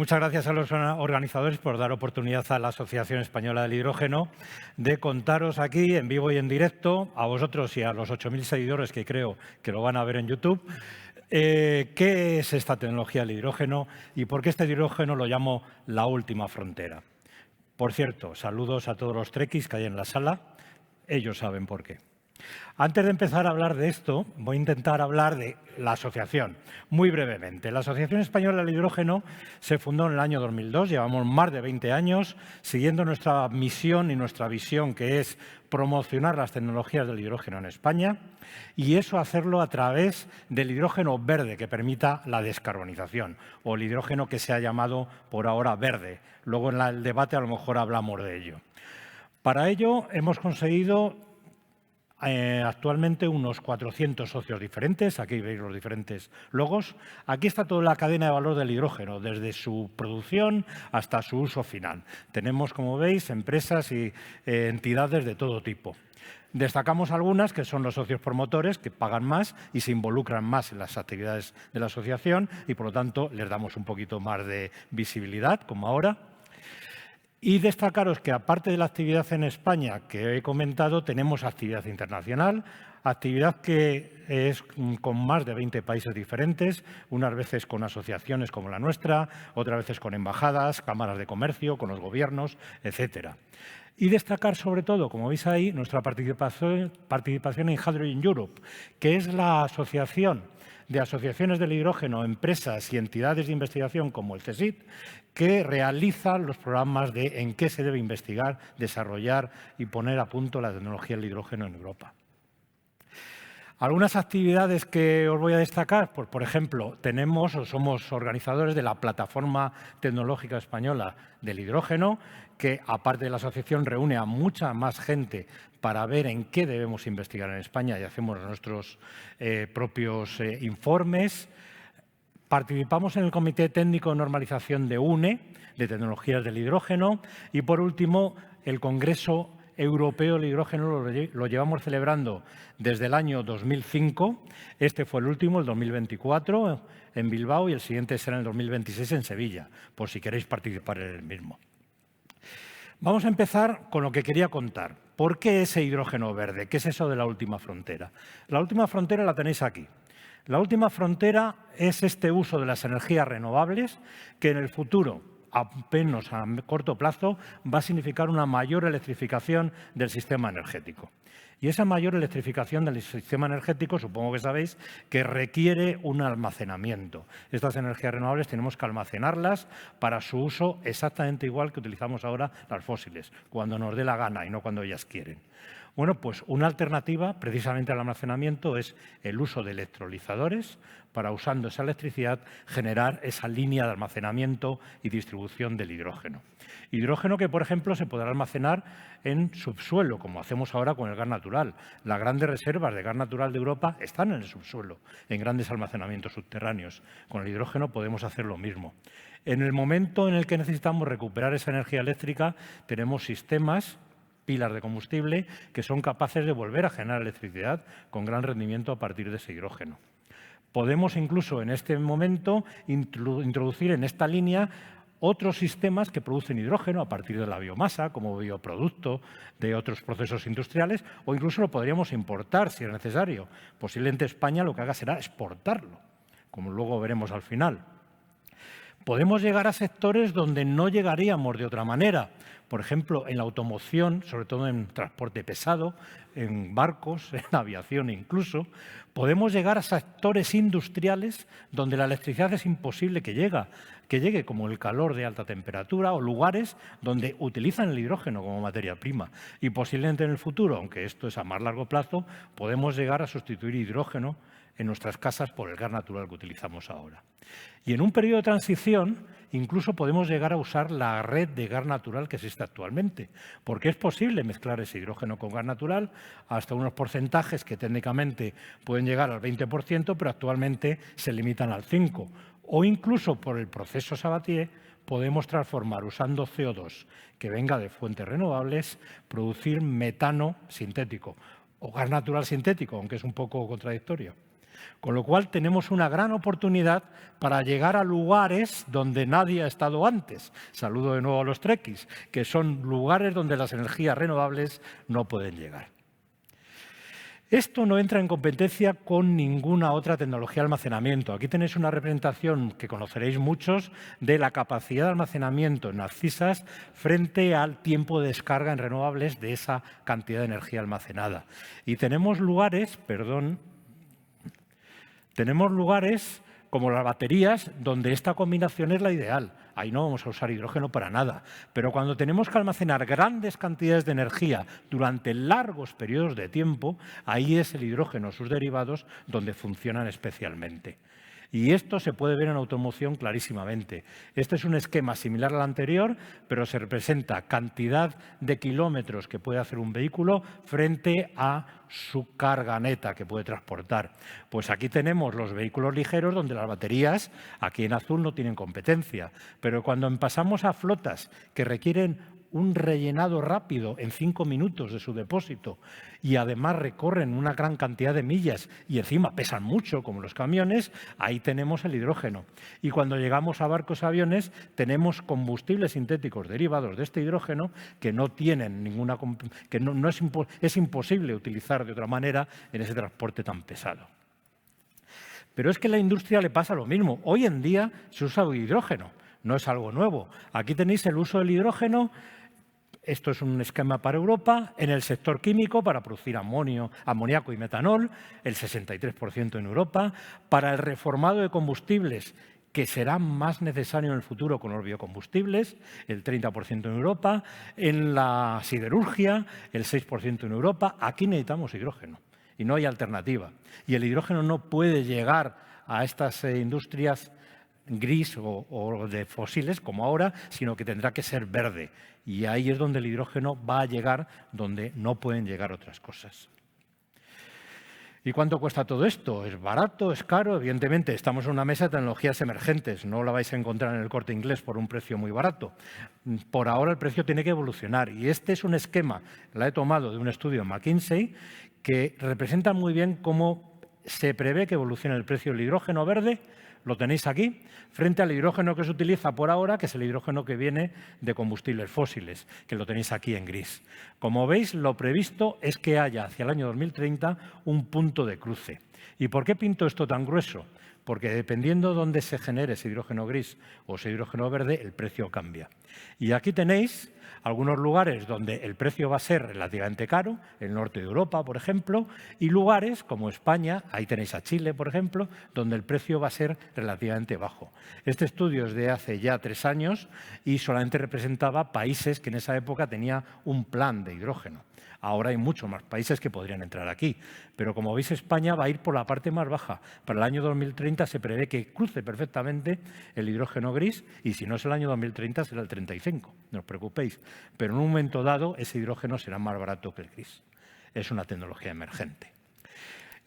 Muchas gracias a los organizadores por dar oportunidad a la Asociación Española del Hidrógeno de contaros aquí en vivo y en directo, a vosotros y a los 8.000 seguidores que creo que lo van a ver en YouTube, qué es esta tecnología del hidrógeno y por qué este hidrógeno lo llamo la última frontera. Por cierto, saludos a todos los trekkies que hay en la sala, ellos saben por qué. Antes de empezar a hablar de esto, voy a intentar hablar de la asociación, muy brevemente. La Asociación Española del Hidrógeno se fundó en el año 2002, llevamos más de 20 años siguiendo nuestra misión y nuestra visión, que es promocionar las tecnologías del hidrógeno en España, y eso hacerlo a través del hidrógeno verde, que permita la descarbonización, o el hidrógeno que se ha llamado por ahora verde. Luego en el debate a lo mejor hablamos de ello. Para ello hemos conseguido actualmente unos 400 socios diferentes, aquí veis los diferentes logos. Aquí está toda la cadena de valor del hidrógeno, desde su producción hasta su uso final. Tenemos, como veis, empresas y entidades de todo tipo. Destacamos algunas que son los socios promotores, que pagan más y se involucran más en las actividades de la asociación y, por lo tanto, les damos un poquito más de visibilidad, como ahora. Y destacaros que, aparte de la actividad en España que he comentado, tenemos actividad internacional, actividad que es con más de 20 países diferentes, unas veces con asociaciones como la nuestra, otras veces con embajadas, cámaras de comercio, con los gobiernos, etcétera. Y destacar sobre todo, como veis ahí, nuestra participación en Hydrogen Europe, que es la asociación de asociaciones del hidrógeno, empresas y entidades de investigación como el CSIC, que realizan los programas de en qué se debe investigar, desarrollar y poner a punto la tecnología del hidrógeno en Europa. Algunas actividades que os voy a destacar, pues, por ejemplo, somos organizadores de la Plataforma Tecnológica Española del Hidrógeno, que aparte de la asociación reúne a mucha más gente para ver en qué debemos investigar en España y hacemos nuestros propios informes. Participamos en el Comité Técnico de Normalización de UNE, de Tecnologías del Hidrógeno, y por último, el Congreso Europeo del Hidrógeno lo llevamos celebrando desde el año 2005. Este fue el último, el 2024, en Bilbao, y el siguiente será en el 2026 en Sevilla, por si queréis participar en el mismo. Vamos a empezar con lo que quería contar. ¿Por qué ese hidrógeno verde? ¿Qué es eso de la última frontera? La última frontera la tenéis aquí. La última frontera es este uso de las energías renovables que en el futuro, apenas a corto plazo, va a significar una mayor electrificación del sistema energético. Y esa mayor electrificación del sistema energético, supongo que sabéis, que requiere un almacenamiento. Estas energías renovables tenemos que almacenarlas para su uso exactamente igual que utilizamos ahora las fósiles, cuando nos dé la gana y no cuando ellas quieren. Bueno, pues una alternativa precisamente al almacenamiento es el uso de electrolizadores para, usando esa electricidad, generar esa línea de almacenamiento y distribución del hidrógeno. Hidrógeno que, por ejemplo, se podrá almacenar en subsuelo, como hacemos ahora con el gas natural. Las grandes reservas de gas natural de Europa están en el subsuelo, en grandes almacenamientos subterráneos. Con el hidrógeno podemos hacer lo mismo. En el momento en el que necesitamos recuperar esa energía eléctrica, tenemos sistemas, pilas de combustible, que son capaces de volver a generar electricidad con gran rendimiento a partir de ese hidrógeno. Podemos incluso en este momento introducir en esta línea otros sistemas que producen hidrógeno a partir de la biomasa, como bioproducto de otros procesos industriales, o incluso lo podríamos importar si es necesario. Posiblemente España lo que haga será exportarlo, como luego veremos al final. Podemos llegar a sectores donde no llegaríamos de otra manera. Por ejemplo, en la automoción, sobre todo en transporte pesado, en barcos, en aviación incluso. Podemos llegar a sectores industriales donde la electricidad es imposible que llegue, como el calor de alta temperatura, o lugares donde utilizan el hidrógeno como materia prima. Y posiblemente en el futuro, aunque esto es a más largo plazo, podemos llegar a sustituir hidrógeno en nuestras casas por el gas natural que utilizamos ahora. Y en un periodo de transición, incluso podemos llegar a usar la red de gas natural que existe actualmente, porque es posible mezclar ese hidrógeno con gas natural hasta unos porcentajes que técnicamente pueden llegar al 20%, pero actualmente se limitan al 5%. O incluso por el proceso Sabatier podemos transformar, usando CO2 que venga de fuentes renovables, producir metano sintético o gas natural sintético, aunque es un poco contradictorio. Con lo cual tenemos una gran oportunidad para llegar a lugares donde nadie ha estado antes. Saludo de nuevo a los trekkies, que son lugares donde las energías renovables no pueden llegar. Esto no entra en competencia con ninguna otra tecnología de almacenamiento. Aquí tenéis una representación que conoceréis muchos de la capacidad de almacenamiento en Narcisas frente al tiempo de descarga en renovables de esa cantidad de energía almacenada. Y tenemos lugares, tenemos lugares como las baterías donde esta combinación es la ideal. Ahí no vamos a usar hidrógeno para nada. Pero cuando tenemos que almacenar grandes cantidades de energía durante largos periodos de tiempo, ahí es el hidrógeno, sus derivados, donde funcionan especialmente. Y esto se puede ver en automoción clarísimamente. Este es un esquema similar al anterior, pero se representa cantidad de kilómetros que puede hacer un vehículo frente a su carga neta que puede transportar. Pues aquí tenemos los vehículos ligeros donde las baterías, aquí en azul, no tienen competencia. Pero cuando pasamos a flotas que requieren un rellenado rápido en 5 minutos de su depósito y además recorren una gran cantidad de millas y encima pesan mucho, como los camiones, ahí tenemos el hidrógeno. Y cuando llegamos a barcos y aviones, tenemos combustibles sintéticos derivados de este hidrógeno que no tienen ninguna, que es imposible utilizar de otra manera en ese transporte tan pesado. Pero es que a la industria le pasa lo mismo. Hoy en día se usa hidrógeno, no es algo nuevo. Aquí tenéis el uso del hidrógeno. Esto es un esquema para Europa, en el sector químico para producir amoníaco y metanol, el 63% en Europa, para el reformado de combustibles, que será más necesario en el futuro con los biocombustibles, el 30% en Europa, en la siderurgia, el 6% en Europa. Aquí necesitamos hidrógeno y no hay alternativa. Y el hidrógeno no puede llegar a estas industrias gris o de fósiles como ahora, sino que tendrá que ser verde. Y ahí es donde el hidrógeno va a llegar, donde no pueden llegar otras cosas. ¿Y cuánto cuesta todo esto? ¿Es barato? ¿Es caro? Evidentemente, estamos en una mesa de tecnologías emergentes. No la vais a encontrar en el Corte Inglés por un precio muy barato. Por ahora el precio tiene que evolucionar. Y este es un esquema, la he tomado de un estudio en McKinsey, que representa muy bien cómo se prevé que evolucione el precio del hidrógeno verde. Lo tenéis aquí, frente al hidrógeno que se utiliza por ahora, que es el hidrógeno que viene de combustibles fósiles, que lo tenéis aquí en gris. Como veis, lo previsto es que haya hacia el año 2030 un punto de cruce. ¿Y por qué pinto esto tan grueso? Porque dependiendo de dónde se genere ese hidrógeno gris o ese hidrógeno verde, el precio cambia. Y aquí tenéis algunos lugares donde el precio va a ser relativamente caro, el norte de Europa, por ejemplo, y lugares como España, ahí tenéis a Chile, por ejemplo, donde el precio va a ser relativamente bajo. Este estudio es de hace ya 3 años y solamente representaba países que en esa época tenían un plan de hidrógeno. Ahora hay muchos más países que podrían entrar aquí, pero como veis España va a ir por la parte más baja. Para el año 2030 se prevé que cruce perfectamente el hidrógeno gris y si no es el año 2030 será el 35, no os preocupéis. Pero en un momento dado ese hidrógeno será más barato que el gris. Es una tecnología emergente.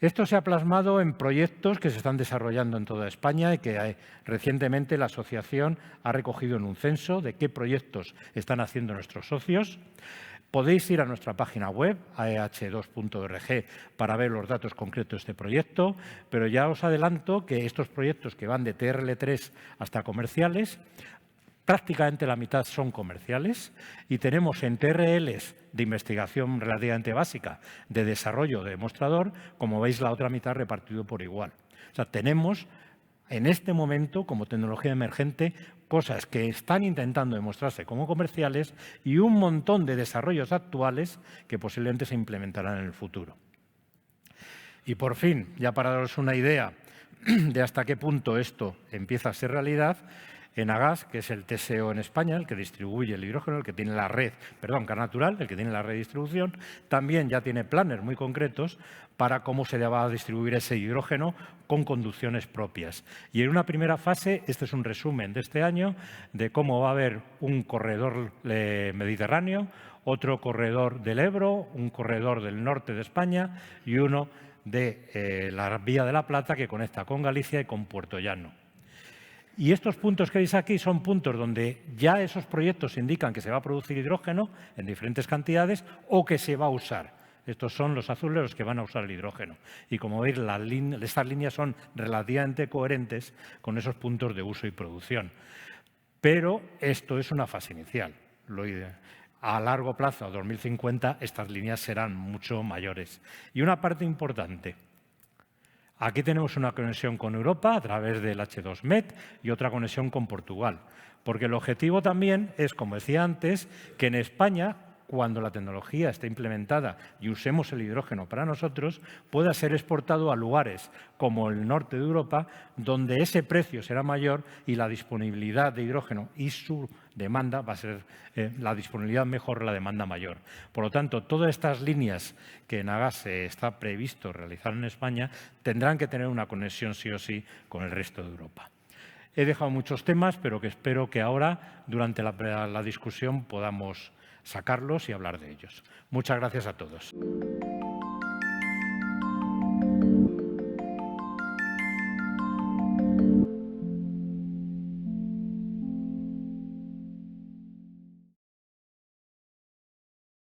Esto se ha plasmado en proyectos que se están desarrollando en toda España y que recientemente la asociación ha recogido en un censo de qué proyectos están haciendo nuestros socios. Podéis ir a nuestra página web, aeh2.org, para ver los datos concretos de este proyecto, pero ya os adelanto que estos proyectos que van de TRL3 hasta comerciales, prácticamente la mitad son comerciales y tenemos en TRLs de investigación relativamente básica, de desarrollo de demostrador, como veis la otra mitad repartido por igual. O sea, tenemos en este momento, como tecnología emergente, cosas que están intentando demostrarse como comerciales y un montón de desarrollos actuales que posiblemente se implementarán en el futuro. Y por fin, ya para daros una idea de hasta qué punto esto empieza a ser realidad, Enagas, que es el TSO en España, el que distribuye el hidrógeno, el que tiene la red, perdón, Gas Natural, el que tiene la red de distribución, también ya tiene planes muy concretos para cómo se va a distribuir ese hidrógeno con conducciones propias. Y en una primera fase, este es un resumen de este año, de cómo va a haber un corredor mediterráneo, otro corredor del Ebro, un corredor del norte de España y uno de la Vía de la Plata que conecta con Galicia y con Puerto Llano. Y estos puntos que veis aquí son puntos donde ya esos proyectos indican que se va a producir hidrógeno en diferentes cantidades o que se va a usar. Estos son los azules los que van a usar el hidrógeno. Y como veis, estas líneas son relativamente coherentes con esos puntos de uso y producción. Pero esto es una fase inicial. A largo plazo, a 2050, estas líneas serán mucho mayores. Y una parte importante. Aquí tenemos una conexión con Europa a través del H2Med y otra conexión con Portugal. Porque el objetivo también es, como decía antes, que en España, cuando la tecnología esté implementada y usemos el hidrógeno para nosotros, pueda ser exportado a lugares como el norte de Europa, donde ese precio será mayor y la disponibilidad de hidrógeno y su demanda va a ser la disponibilidad mejor, la demanda mayor. Por lo tanto, todas estas líneas que en Agase está previsto realizar en España tendrán que tener una conexión sí o sí con el resto de Europa. He dejado muchos temas, pero que espero que ahora, durante la discusión, podamos sacarlos y hablar de ellos. Muchas gracias a todos.